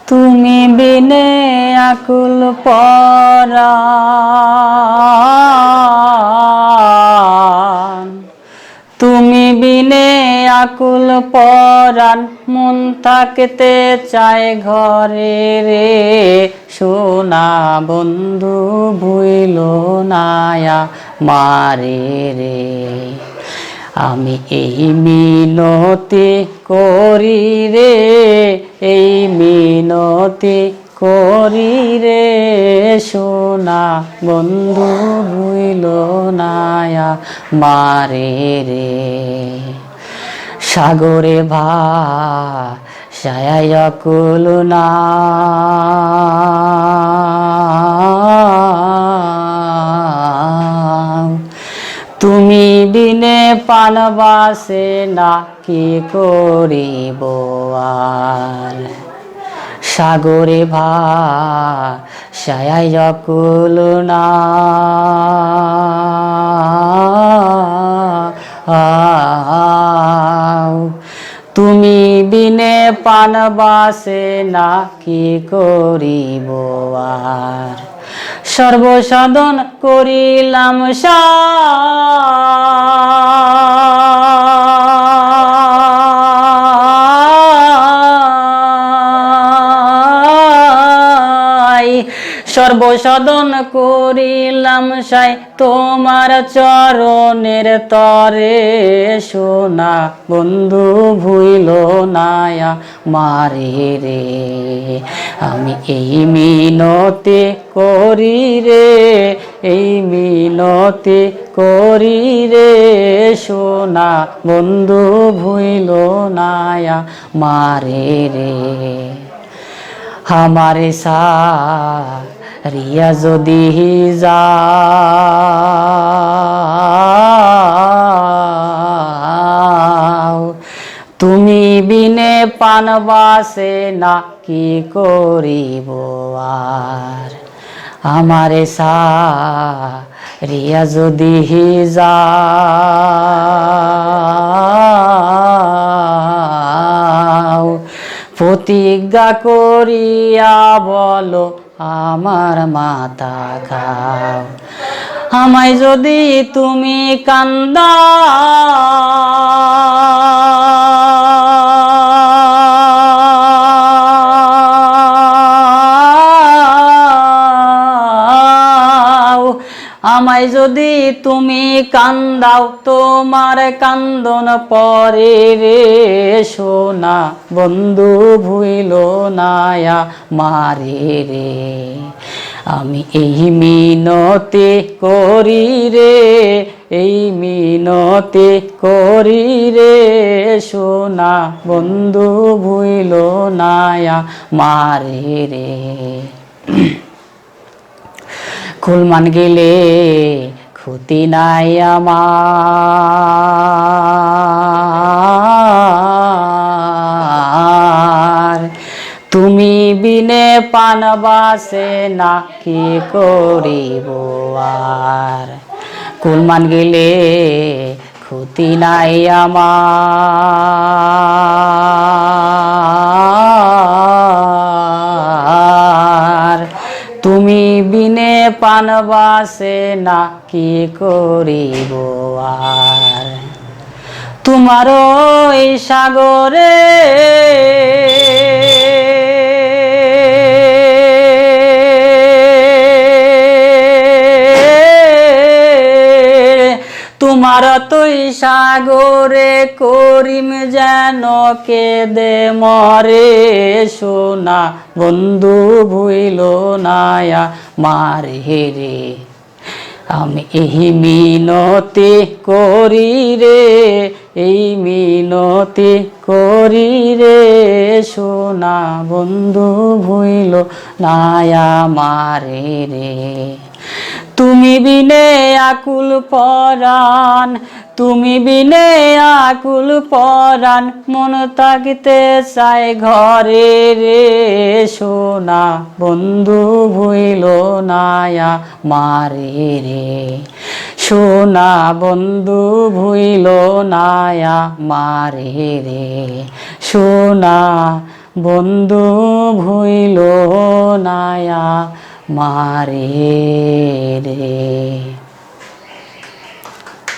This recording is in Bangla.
তুমি বিনে আকুল পরাণ, তুমি বিনে আকুল পরাণ, মন থাকতে চায় ঘরে রে। সোনা বন্ধু ভুইল নায়া মারে রে। আমি এই মিনতি করি রে, এই মিনতি করি রে। সোনা বন্ধু ভুইল নায়া মারে রে। সাগরে ভাসায় আকুল না, তুমি বিনে পান বাসে না, কি করিব আর। সাগরে ভাসায় আকুল না, তুমি বিনে পান বাসে না, কি করিব আর। সর্বসাধন করিলাম সর্বসাধন করিলাম সাই, তোমার চরণের তরে। সোনা বন্ধু ভুইল নায়া মারে রে। আমি এই মিনতি করি রে, এই মিনতি করি রে। সোনা বন্ধু ভুইল নায়া মারে রে। আমারে সারিয়া যদি যাও, তুমি বিনে পান বাসে না, কি করিব আর। আমারে সারিয়া যদি যাও, প্রতিজ্ঞা করিয়া বলো আমার মাথা খাও। আমায় যদি তুমি কান্দাও, আমায় যদি তুমি কান্দাও, তোমার কান্দন পরে রে। সোনা বন্ধু ভুইল নায়া মারে রে। আমি এই মিনতি করি রে, এই মিনতি করি রে। সোনা বন্ধু ভুইল নায়া মারে রে। কুলমান গেলে ক্ষতি নাই আমার, তুমি বিনে পান বাসে না, কি করিব আর। কুলমান গেলে ক্ষতি নাই আমার, তুমি বিনে পান বাসে না, কি করিব আর। তোমার ওই সাগরে তোমার তুই সাগরে করিম যেন কেঁদে মরে। সোনা বন্ধু ভুইল নায়া মারে রে। আমি এই মিনতি করি রে, এই মিনতি করি রে। সোনা বন্ধু ভুইল নায়া মারে রে। তুমি বিনে আকুল পরাণ, তুমি বিনে আকুল পরাণ, মন তাকিতে চায় ঘরে রে। সোনা বন্ধু ভুইল নায়া মারে রে। সোনা বন্ধু ভুইল নায়া মারে রে। সোনা বন্ধু ভুইল নায়া মারে রে।